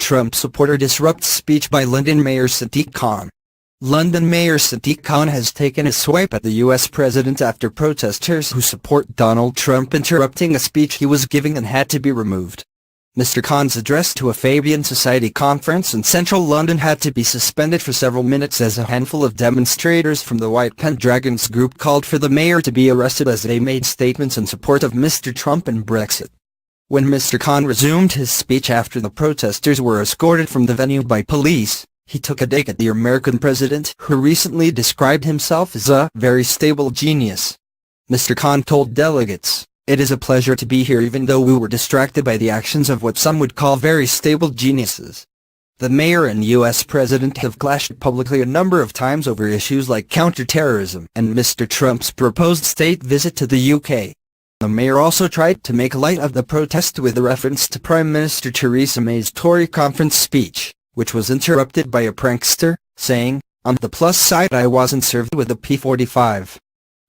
Trump supporter disrupts speech by London Mayor Sadiq Khan. London Mayor Sadiq Khan has taken a swipe at the US president after protesters who support Donald Trump interrupting a speech he was giving and had to be removed. Mr. Khan's address to a Fabian Society conference in central London had to be suspended for several minutes as a handful of demonstrators from the White Pendragons group called for the mayor to be arrested as they made statements in support of Mr. Trump and Brexit. When Mr. Khan resumed his speech after the protesters were escorted from the venue by police, he took a dig at the American president, who recently described himself as a very stable genius. Mr. Khan told delegates, "It is a pleasure to be here even though we were distracted by the actions of what some would call very stable geniuses." The mayor and US president have clashed publicly a number of times over issues like counter-terrorism and Mr. Trump's proposed state visit to the UK. The mayor also tried to make light of the protest with a reference to Prime Minister Theresa May's Tory conference speech, which was interrupted by a prankster, saying, "On the plus side, I wasn't served with a P45.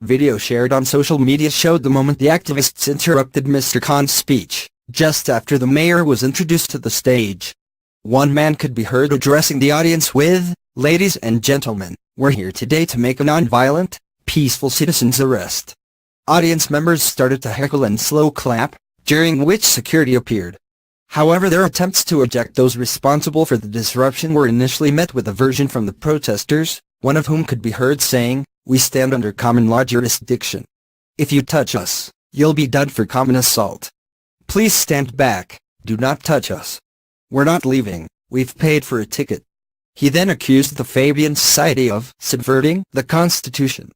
Video shared on social media showed the moment the activists interrupted Mr. Khan's speech, just after the mayor was introduced to the stage. One man could be heard addressing the audience with, "Ladies and gentlemen, we're here today to make a non-violent, peaceful citizen's arrest." Audience members started to heckle and slow clap, during which security appeared. However, their attempts to eject those responsible for the disruption were initially met with aversion from the protesters, one of whom could be heard saying, "We stand under common law jurisdiction. If you touch us, you'll be done for common assault. Please stand back, do not touch us. We're not leaving, we've paid for a ticket." He then accused the Fabian Society of subverting the Constitution.